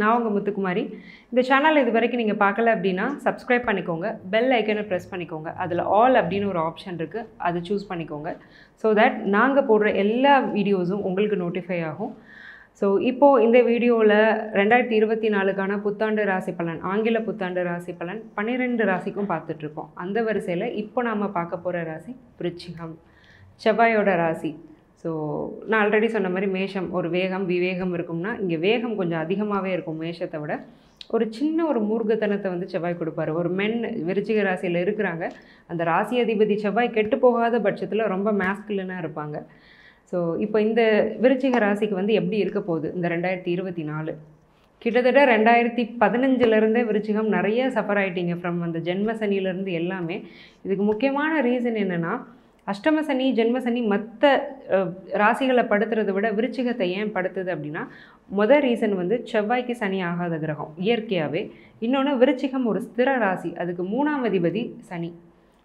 நான் உங்கள் முத்துக்குமாரி. இந்த சேனல் இது வரைக்கும் நீங்கள் பார்க்கல அப்படின்னா சப்ஸ்கிரைப் பண்ணிக்கோங்க, பெல் ஐக்கனை ப்ரெஸ் பண்ணிக்கோங்க. அதில் ஆல் அப்படின்னு ஒரு ஆப்ஷன் இருக்குது, அதை சூஸ் பண்ணிக்கோங்க. ஸோ தட் நாங்கள் போடுற எல்லா வீடியோஸும் உங்களுக்கு நோட்டிஃபை ஆகும். ஸோ இப்போது இந்த வீடியோவில் 2024க்கான புத்தாண்டு ராசி பலன், ஆங்கில புத்தாண்டு ராசி பலன் 12 ராசிக்கும் பார்த்துட்ருக்கோம். அந்த வரிசையில் இப்போ நாம் பார்க்க போகிற ராசி விருச்சிகம், செவ்வாயோட ராசி. ஸோ நான் ஆல்ரெடி சொன்ன மாதிரி மேஷம் ஒரு வேகம் விவேகம் இருக்கும்னா, இங்கே வேகம் கொஞ்சம் அதிகமாகவே இருக்கும் மேஷத்தை விட. ஒரு சின்ன ஒரு மூர்க்கத்தனத்தை வந்து செவ்வாய் கொடுப்பாரு. ஒரு மென் விருச்சிக ராசியில் இருக்கிறாங்க, அந்த ராசி அதிபதி செவ்வாய் கெட்டு போகாத பட்சத்தில் ரொம்ப மேஸ்குலனாக இருப்பாங்க. ஸோ இப்போ இந்த விருச்சிக ராசிக்கு வந்து எப்படி இருக்க போகுது இந்த 2024? கிட்டத்தட்ட 2015 விருச்சிகம் நிறைய சஃபர் ஆகிட்டீங்க ஃப்ரம் அந்த ஜென்ம சனியிலேருந்து எல்லாமே. இதுக்கு முக்கியமான ரீசன் என்னென்னா, அஷ்டம சனி ஜென்ம சனி மற்ற ராசிகளை படுத்துறதை விட விருச்சிகத்தை ஏன் படுத்துது அப்படின்னா, மொதல் ரீசன் வந்து செவ்வாய்க்கு சனி ஆகாத கிரகம் இயற்கையாகவே. இன்னொன்று விருச்சிகம் ஒரு ஸ்திர ராசி, அதுக்கு 3ஆம் அதிபதி சனி,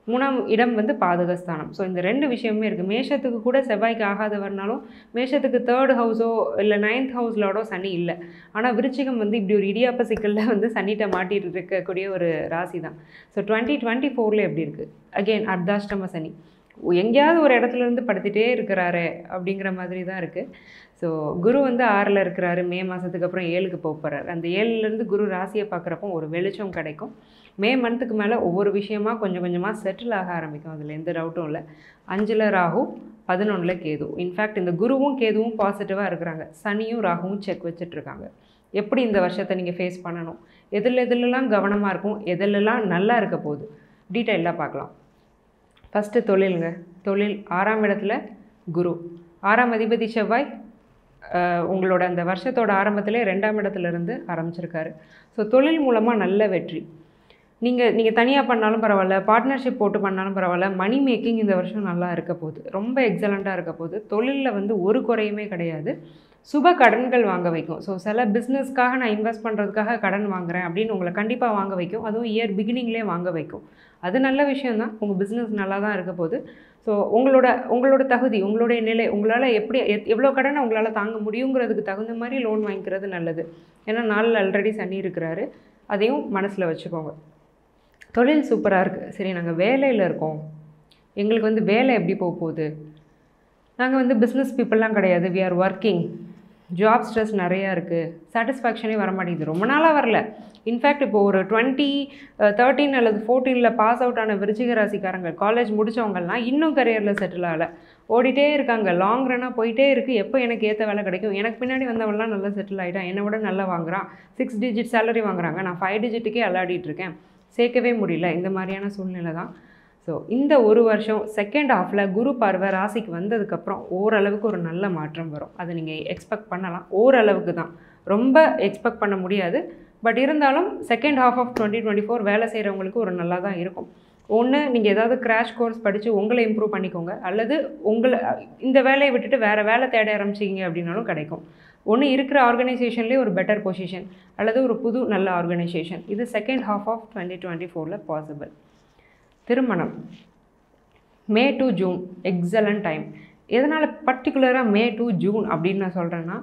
3ஆம் இடம் வந்து பாதகஸ்தானம். ஸோ இந்த 2 விஷயமே இருக்குது. மேஷத்துக்கு கூட செவ்வாய்க்கு ஆகாதவர்னாலும் மேஷத்துக்கு 3rd ஹவுஸோ இல்லை 9th ஹவுஸ்லோட சனி இல்லை. ஆனால் விருச்சிகம் வந்து இப்படி ஒரு இடியாப்ப சிக்கலில் வந்து சனிகிட்ட மாட்டிட்டு இருக்கக்கூடிய ஒரு ராசி தான். ஸோ 2024 எப்படி இருக்குது? அகெயின் அர்த்தாஷ்டம சனி எங்கேயாவது ஒரு இடத்துலேருந்து படுத்திகிட்டே இருக்கிறாரு அப்படிங்கிற மாதிரி தான் இருக்குது. ஸோ குரு வந்து 6ல் இருக்கிறாரு, மே மாதத்துக்கு அப்புறம் 7க்கு போக போகிறார். அந்த 7லேருந்து குரு ராசியை பார்க்குறப்போ ஒரு வெளிச்சம் கிடைக்கும். மே மந்த்துக்கு மேலே ஒவ்வொரு விஷயமா கொஞ்சம் கொஞ்சமாக செட்டில் ஆக ஆரம்பிக்கும், அதில் எந்த டவுட்டும் இல்லை. 5ல் ராகு, 11ல் கேது. இன்ஃபேக்ட் இந்த குருவும் கேதுவும் பாசிட்டிவாக இருக்கிறாங்க, சனியும் ராகுவும் செக் வச்சிட்ருக்காங்க. எப்படி இந்த வருஷத்தை நீங்கள் ஃபேஸ் பண்ணணும், எதிலெல்லாம் கவனமாக இருக்கும், எதிலெல்லாம் நல்லா இருக்க போகுது, டீட்டெயிலாக பார்க்கலாம். ஃபஸ்ட்டு தொழிலுங்க. தொழில் 6ஆம் இடத்துல குரு, 6ஆம் அதிபதி செவ்வாய் உங்களோட அந்த வருஷத்தோட ஆரம்பத்திலே 2ஆம் இடத்துலேருந்து ஆரம்பிச்சிருக்காரு. ஸோ தொழில் மூலமாக நல்ல வெற்றி. நீங்கள் தனியாக பண்ணாலும் பரவாயில்ல, பார்ட்னர்ஷிப் போட்டு பண்ணாலும் பரவாயில்ல, மணி மேக்கிங் இந்த வருஷம் நல்லா இருக்க போகுது, ரொம்ப எக்ஸலண்ட்டாக இருக்க போகுது. தொழிலில் வந்து ஒரு குறையுமே கிடையாது. சுப கடன்கள் வாங்க வைக்கும். ஸோ சில பிஸ்னஸ்க்காக நான் இன்வெஸ்ட் பண்ணுறதுக்காக கடன் வாங்குகிறேன் அப்படின்னு உங்களை கண்டிப்பாக வாங்க வைக்கும். அதுவும் இயர் பிகினிங்லேயே வாங்க வைக்கும். அது நல்ல விஷயந்தான், உங்கள் பிஸ்னஸ் நல்லா தான் இருக்க போகுது. ஸோ உங்களோட தகுதி, உங்களுடைய நிலை, உங்களால் எப்படி எவ்வளோ கடனை உங்களால் தாங்க முடியுங்கிறதுக்கு தகுந்த மாதிரி லோன் வாங்கிக்கிறது நல்லது. ஏன்னா 4ல் ஆல்ரெடி சனி இருக்கிறாரு, அதையும் மனசில் வச்சுக்கோங்க. தொழில் சூப்பராக இருக்குது. சரி, நாங்கள் வேலையில் இருக்கோம், எங்களுக்கு வந்து வேலை எப்படி போக போகுது, நாங்கள் வந்து பிஸ்னஸ் பீப்புளெலாம் கிடையாது, we are working, job stress நிறையா இருக்குது, சாட்டிஸ்ஃபேக்ஷனே வர மாட்டேங்குது, ரொம்ப நாளாக வரல. இன்ஃபேக்ட் இப்போ ஒரு 2013 அல்லது 14ல் பாஸ் அவுட் ஆன விருச்சிக ராசிக்காரங்க, காலேஜ் முடித்தவங்கலாம் இன்னும் கரியரில் செட்டில் ஆகலை, ஓடிட்டே இருக்காங்க, லாங் ரன்னாக போயிட்டே இருக்குது. எப்போ எனக்கு ஏற்ற வேலை கிடைக்கும், எனக்கு பின்னாடி வந்தவங்களாம் நல்லா செட்டில் ஆகிட்டான், என்னை விட நல்லா வாங்குறான், 6 டிஜிட் சேலரி வாங்குறாங்க, நான் 5 டிஜிட்டுக்கே அல்லாடிட்டுருக்கேன், சேர்க்கவே முடியல, இந்த மாதிரியான சூழ்நிலை தான். ஸோ இந்த ஒரு வருஷம் செகண்ட் ஹாஃபில் குரு பார்வை ராசிக்கு வந்ததுக்கப்புறம் ஓரளவுக்கு ஒரு நல்ல மாற்றம் வரும். அதை நீங்கள் எக்ஸ்பெக்ட் பண்ணலாம், ஓரளவுக்கு தான், ரொம்ப எக்ஸ்பெக்ட் பண்ண முடியாது. பட் இருந்தாலும் செகண்ட் ஹாஃப் ஆஃப் 2024 வேலை செய்கிறவங்களுக்கு ஒரு நல்லா தான் இருக்கும். ஒன்று, நீங்கள் ஏதாவது கிராஷ் கோர்ஸ் படித்து உங்களை இம்ப்ரூவ் பண்ணிக்கோங்க, அல்லது இந்த வேலையை விட்டுட்டு வேறு வேலை தேட ஆரம்பிச்சிங்க அப்படின்னாலும் கிடைக்கும். ஒன்று, இருக்கிற ஆர்கனைசேஷன்லேயே ஒரு பெட்டர் பொசிஷன் அல்லது ஒரு புது நல்ல ஆர்கனைசேஷன், இது செகண்ட் ஹாஃப் ஆஃப் 2024 பாசிபிள். திருமணம் May to June excellent time. எதனால் பர்டிகுலராக மே டு ஜூன் அப்படின்னு நான் சொல்கிறேன்னா,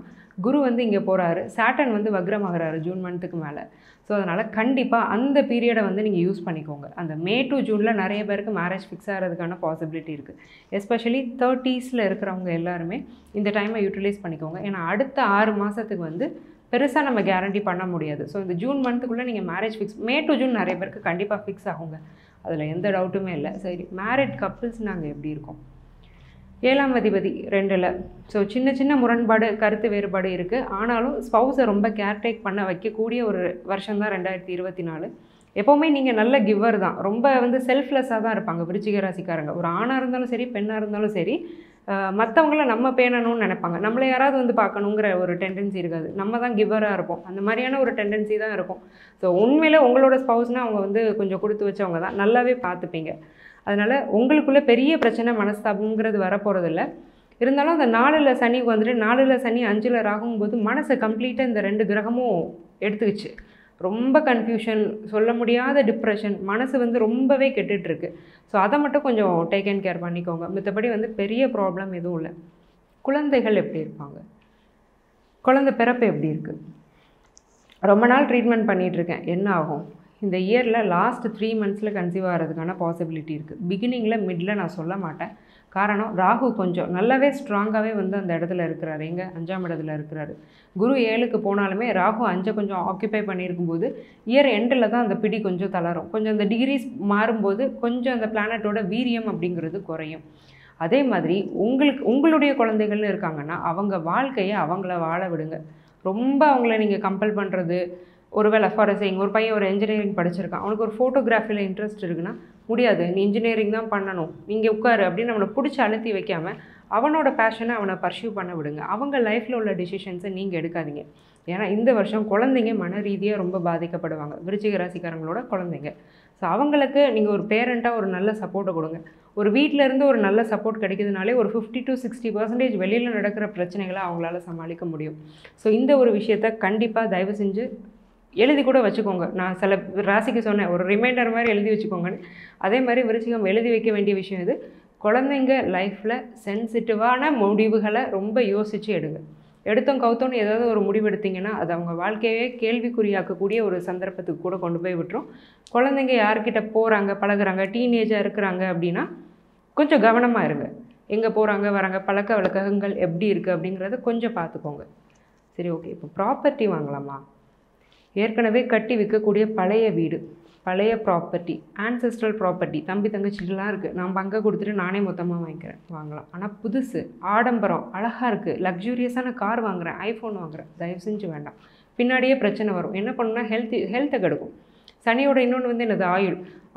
குரு வந்து இங்கே போகிறாரு, சாட்டன் வந்து வக்ரமாகிறாரு ஜூன் மந்த்துக்கு மேலே. ஸோ அதனால் கண்டிப்பாக அந்த பீரியடை வந்து நீங்கள் யூஸ் பண்ணிக்கோங்க. அந்த மே டு ஜூனில் நிறைய பேருக்கு மேரேஜ் ஃபிக்ஸ் ஆகிறதுக்கான பாசிபிலிட்டி இருக்குது. எஸ்பெஷலி 30s இருக்கிறவங்க எல்லாருமே இந்த டைமை யூட்டிலைஸ் பண்ணிக்கோங்க. ஏன்னா அடுத்த 6 மாதத்துக்கு வந்து பெருசாக நம்ம கேரண்டி பண்ண முடியாது. ஸோ இந்த ஜூன் மந்த்துக்குள்ளே நீங்கள் marriage fix, May to June நிறைய பேருக்கு கண்டிப்பாக ஃபிக்ஸ் ஆகுங்க, அதில் எந்த டவுட்டுமே இல்லை. சரி, மேரிட் கப்புள்ஸ் நாங்கள் எப்படி இருக்கோம்? 7ஆம் அதிபதி 2ல். ஸோ சின்ன சின்ன முரண்பாடு, கருத்து வேறுபாடு இருக்குது. ஆனாலும் ஸ்பௌஸை ரொம்ப கேர்டேக் பண்ண வைக்கக்கூடிய ஒரு வருஷம் தான் 2024. எப்போவுமே நீங்கள் நல்ல கிவர் தான், ரொம்ப வந்து செல்ஃப்லெஸ்ஸாக தான் இருப்பாங்க விருச்சிக ராசிக்காரங்க. ஒரு ஆணாக இருந்தாலும் சரி, பெண்ணாக இருந்தாலும் சரி, மற்றவங்கள நம்ம பேணணும்னு நினைப்பாங்க, நம்மளை யாராவது வந்து பார்க்கணுங்கிற ஒரு டெண்டன்சி இருக்காது, நம்ம தான் கிவராக இருப்போம், அந்த மாதிரியான ஒரு டெண்டன்சி தான் இருக்கும். ஸோ உண்மையில் உங்களோட ஸ்பௌஸ்னால் அவங்க வந்து கொஞ்சம் கொடுத்து வச்சவங்க தான், நல்லாவே பார்த்துப்பீங்க. அதனால் உங்களுக்குள்ளே பெரிய பிரச்சனை மனஸ்தாபங்கிறது வரப்போகிறதில்ல. இருந்தாலும் அந்த 4ல் சனி வந்துட்டு 4ல் சனி 5ல் ராகும்போது மனசை கம்ப்ளீட்டாக இந்த 2 கிரகமும் எடுத்துக்கிச்சு. ரொம்ப கன்ஃபியூஷன், சொல்ல முடியாத டிப்ரெஷன், மனசு வந்து ரொம்பவே கெட்டுட்ருக்கு. ஸோ அதை மட்டும் கொஞ்சம் டேக் அண்ட் கேர் பண்ணிக்கோங்க. மற்றபடி வந்து பெரிய ப்ராப்ளம் எதுவும் இல்லை. குழந்தைகள் எப்படி இருப்பாங்க, குழந்தை பிறப்பு எப்படி இருக்குது, ரொம்ப நாள் ட்ரீட்மெண்ட் பண்ணிகிட்ருக்கேன், என்ன ஆகும்? இந்த இயரில் லாஸ்ட் 3 மந்த்ஸில் கன்சீவ் ஆகிறதுக்கான பாசிபிலிட்டி இருக்குது. பிகினிங்கில் மிடில் நான் சொல்ல மாட்டேன். காரணம், ராகு கொஞ்சம் நல்லாவே ஸ்ட்ராங்காகவே வந்து அந்த இடத்துல இருக்கிறாரு. எங்கே? 5ஆம் இடத்துல இருக்கிறாரு. குரு 7க்கு போனாலுமே ராகு 5 கொஞ்சம் ஆக்கியபை பண்ணியிருக்கும்போது இயர் எண்டில் தான் அந்த பிடி கொஞ்சம் தளரும். கொஞ்சம் அந்த டிகிரிஸ் மாறும்போது கொஞ்சம் அந்த பிளானட்டோட வீரியம் அப்படிங்கிறது குறையும். அதே மாதிரி உங்களுடைய குழந்தைகள்னு இருக்காங்கன்னா அவங்க வாழ்க்கையை அவங்கள வாழ விடுங்க. ரொம்ப அவங்கள நீங்கள் கம்பல் பண்ணுறது, ஒருவேளை ஃபார் எக்ஸாம்பிள் ஒரு பையன் ஒரு இன்ஜினியரிங் படிச்சிருக்கான், அவனுக்கு ஒரு ஃபோட்டோகிராஃபியில் இன்ட்ரெஸ்ட் இருக்குன்னா முடியாது, நீ இன்ஜினியரிங் தான் பண்ணணும், நீங்கள் உட்காரு அப்படின்னு அவனை பிடிச்சி அழுத்தி வைக்காமல் அவனோட பேஷனை அவனை பர்சியூ பண்ண விடுங்க. அவங்க லைஃப்பில் உள்ள டிசிஷன்ஸை நீங்கள் எடுக்காதீங்க. ஏன்னா இந்த வருஷம் குழந்தைங்க மன ரீதியாக ரொம்ப பாதிக்கப்படுவாங்க, விருச்சிக ராசிக்காரங்களோட குழந்தைங்க. ஸோ அவங்களுக்கு நீங்கள் ஒரு பேரண்ட்டாக ஒரு நல்ல சப்போர்ட்டை கொடுங்க. ஒரு வீட்டிலேருந்து ஒரு நல்ல சப்போர்ட் கிடைக்குதுனாலே ஒரு 50 to 60% வெளியில் நடக்கிற பிரச்சனைகளை அவங்களால சமாளிக்க முடியும். ஸோ இந்த ஒரு விஷயத்தை கண்டிப்பாக தயவு செஞ்சு எழுதி கூட வச்சுக்கோங்க. நான் சில ராசிக்கு சொன்னேன், ஒரு ரிமைண்டர் மாதிரி எழுதி வச்சுக்கோங்கன்னு. அதே மாதிரி விருச்சிகம் எழுதி வைக்க வேண்டிய விஷயம் இது. குழந்தைங்க லைஃப்பில் சென்சிட்டிவான முடிவுகளை ரொம்ப யோசித்து எடுங்க. எடுத்தோம் கவுத்தோன்னு ஏதாவது ஒரு முடிவு எடுத்திங்கன்னா அது அவங்க வாழ்க்கையே கேள்விக்குறியாக்கக்கூடிய ஒரு சந்தர்ப்பத்துக்கு கூட கொண்டு போய் விட்டுரும். குழந்தைங்க யார்கிட்ட போகிறாங்க, பழகுறாங்க, டீனேஜாக இருக்கிறாங்க அப்படின்னா கொஞ்சம் கவனமாக இருங்க. எங்கே போகிறாங்க வராங்க, பழக்க வழக்கங்கள் எப்படி இருக்குது அப்படிங்கிறத கொஞ்சம் பார்த்துக்கோங்க. சரி, ஓகே. இப்போ ப்ராப்பர்ட்டி வாங்கலாமா? ஏற்கனவே கட்டி விற்கக்கூடிய பழைய வீடு, பழைய ப்ராப்பர்ட்டி, ஆன்செஸ்ட்ரல் ப்ராப்பர்ட்டி, தம்பி தங்கச்சிலாம் இருக்குது, நான் பங்கை கொடுத்துட்டு நானே மொத்தமாக வாங்கிக்கிறேன், வாங்கலாம். ஆனால் புதுசு, ஆடம்பரம், அழகாக இருக்குது, லக்ஸூரியஸான கார் வாங்குகிறேன், ஐஃபோன் வாங்குகிறேன், தயவு செஞ்சு வேண்டாம். பின்னாடியே பிரச்சனை வரும். என்ன பண்ணுன்னா ஹெல்த்தை கெடுக்கும். சனியோட இன்னொன்று வந்து என்னது,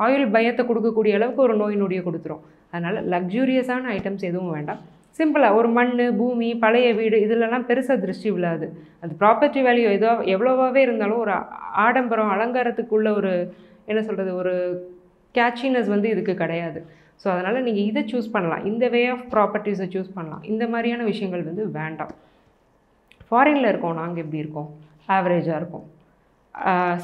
ஆயுள் பயத்தை கொடுக்கக்கூடிய அளவுக்கு ஒரு நோய் நொடியை கொடுத்துரும். அதனால் லக்ஸூரியஸான ஐட்டம்ஸ் எதுவும் வேண்டாம். சிம்பிளாக ஒரு மண், பூமி, பழைய வீடு இதிலெல்லாம் பெருசாக திருஷ்டி விழாது. அது ப்ராப்பர்ட்டி வேல்யூ எவ்வளோவாகவே இருந்தாலும் ஒரு ஆடம்பரம், அலங்காரத்துக்குள்ள ஒரு என்ன சொல்கிறது, ஒரு கேட்சினஸ் வந்து இதுக்கு கிடையாது. ஸோ அதனால் நீங்கள் இதை சூஸ் பண்ணலாம், இந்த வே ஆஃப் ப்ராப்பர்ட்டிஸை சூஸ் பண்ணலாம். இந்த மாதிரியான விஷயங்கள் வந்து வேண்டாம். ஃபாரினில் இருக்கோம், நாங்கள் எப்படி இருக்கோம்? ஆவரேஜாக இருக்கும்.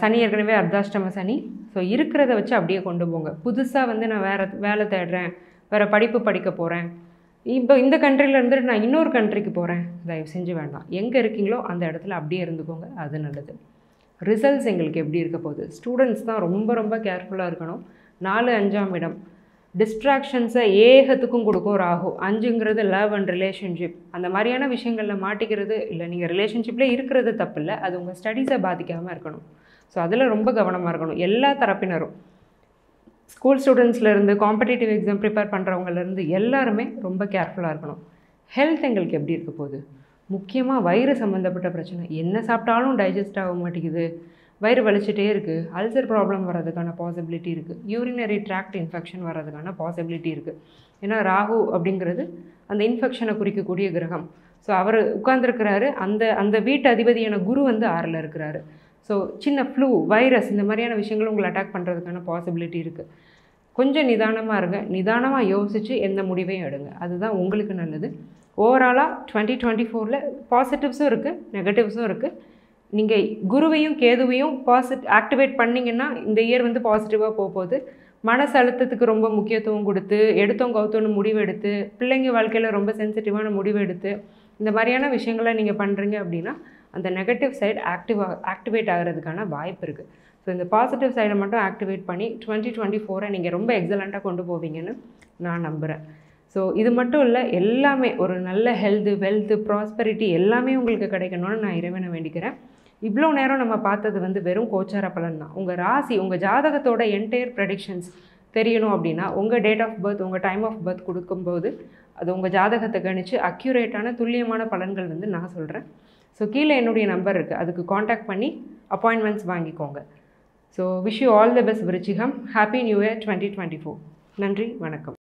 சனி ஏற்கனவே அர்த்தாஷ்டம சனி. ஸோ இருக்கிறத வச்சு அப்படியே கொண்டு போங்க. புதுசாக வந்து நான் வேலை தேடுறேன், வேறு படிப்பு படிக்க போகிறேன், இப்போ இந்த கண்ட்ரியில் இருந்துட்டு நான் இன்னொரு கண்ட்ரிக்கு போகிறேன், தயவு செஞ்சு வேண்டாம். எங்கே இருக்கீங்களோ அந்த இடத்துல அப்படியே இருந்துக்கோங்க, அது நல்லது. ரிசல்ட்ஸ் எங்களுக்கு எப்படி இருக்க போகுது? ஸ்டூடெண்ட்ஸ் தான் ரொம்ப ரொம்ப கேர்ஃபுல்லாக இருக்கணும். 4, 5ஆம் இடம் டிஸ்ட்ராக்ஷன்ஸை ஏகத்துக்கும் கொடுக்கும் ராகு. 5ங்கிறது லவ் அண்ட் ரிலேஷன்ஷிப், அந்த மாதிரியான விஷயங்களில் மாட்டிக்கிறது இல்லை. நீங்கள் ரிலேஷன்ஷிப்பில் இருக்கிறது தப்பு இல்லை, அது உங்கள் ஸ்டடீஸை பாதிக்காமல் இருக்கணும். ஸோ அதில் ரொம்ப கவனமாக இருக்கணும். எல்லா தரப்பினரும், ஸ்கூல் ஸ்டூடெண்ட்ஸ்லேருந்து காம்படிட்டிவ் எக்ஸாம் ப்ரிப்பேர் பண்ணுறவங்கலேருந்து எல்லாருமே ரொம்ப கேர்ஃபுல்லாக இருக்கணும். ஹெல்த் எங்களுக்கு எப்படி இருக்க போகுது? முக்கியமாக வயிறு சம்மந்தப்பட்ட பிரச்சனை. என்ன சாப்பிட்டாலும் டைஜஸ்ட் ஆக மாட்டேங்குது, வயிறு வலிச்சிட்டே இருக்குது, அல்சர் ப்ராப்ளம் வர்றதுக்கான பாசிபிலிட்டி இருக்குது, யூரினரி ட்ராக்ட் இன்ஃபெக்ஷன் வர்றதுக்கான பாசிபிலிட்டி இருக்குது. ஏன்னா ராகு அப்படிங்கிறது அந்த இன்ஃபெக்ஷனை குறிக்கக்கூடிய கிரகம். ஸோ அவர் உட்கார்ந்துருக்கிறாரு, அந்த வீட்டு அதிபதியான குரு வந்து 6ல் இருக்கிறாரு. ஸோ சின்ன ஃப்ளூ, வைரஸ், இந்த மாதிரியான விஷயங்களும் உங்களை அட்டாக் பண்ணுறதுக்கான பாசிபிலிட்டி இருக்குது. கொஞ்சம் நிதானமாக இருங்க, நிதானமாக யோசித்து எந்த முடிவையும் எடுங்க, அதுதான் உங்களுக்கு நல்லது. ஓவராலாக 2024ல் பாசிட்டிவ்ஸும் இருக்குது, நெகட்டிவ்ஸும் இருக்குது. நீங்கள் குருவையும் கேதுவையும் ஆக்டிவேட் பண்ணிங்கன்னா இந்த இயர் வந்து பாசிட்டிவாக போகுது. மனசு அழுத்தத்துக்கு ரொம்ப முக்கியத்துவம் கொடுத்து, எடுத்தோம் கவுத்தோன்னு முடிவு எடுத்து, பிள்ளைங்க வாழ்க்கையில் ரொம்ப சென்சிட்டிவான முடிவு எடுத்து, இந்த மாதிரியான விஷயங்களை நீங்கள் பண்ணுறீங்க அப்படின்னா அந்த நெகட்டிவ் சைடு ஆக்டிவேட் ஆகிறதுக்கான வாய்ப்பு இருக்குது. ஸோ இந்த பாசிட்டிவ் சைடை மட்டும் ஆக்டிவேட் பண்ணி 2024 நீங்கள் ரொம்ப எக்ஸலண்ட்டாக கொண்டு போவீங்கன்னு நான் நம்புகிறேன். ஸோ இது மட்டும் இல்லை, எல்லாமே ஒரு நல்ல ஹெல்த்து, வெல்த்து, ப்ராஸ்பெரிட்டி எல்லாமே உங்களுக்கு கிடைக்கணும்னு நான் இறைவனை வேண்டிக்கிறேன். இவ்வளோ நேரம் நம்ம பார்த்தது வந்து வெறும் கோச்சார பலன் தான். உங்கள் ராசி, உங்கள் ஜாதகத்தோட என்டையர் ப்ரெடிக்ஷன்ஸ் தெரியணும் அப்படின்னா உங்கள் டேட் ஆஃப் பர்த், உங்கள் டைம் ஆஃப் பர்த் கொடுக்கும்போது அது உங்கள் ஜாதகத்தை கணிச்சு அக்யூரேட்டான துல்லியமான பலன்கள் வந்து நான் சொல்கிறேன். ஸோ கீழே என்னுடைய நம்பர் இருக்குது, அதுக்கு காண்டாக்ட் பண்ணி அப்பாயின்மெண்ட்ஸ் வாங்கிக்கோங்க. So wish you all the best விருச்சிகம். Happy new year 2024. நன்றி, வணக்கம்.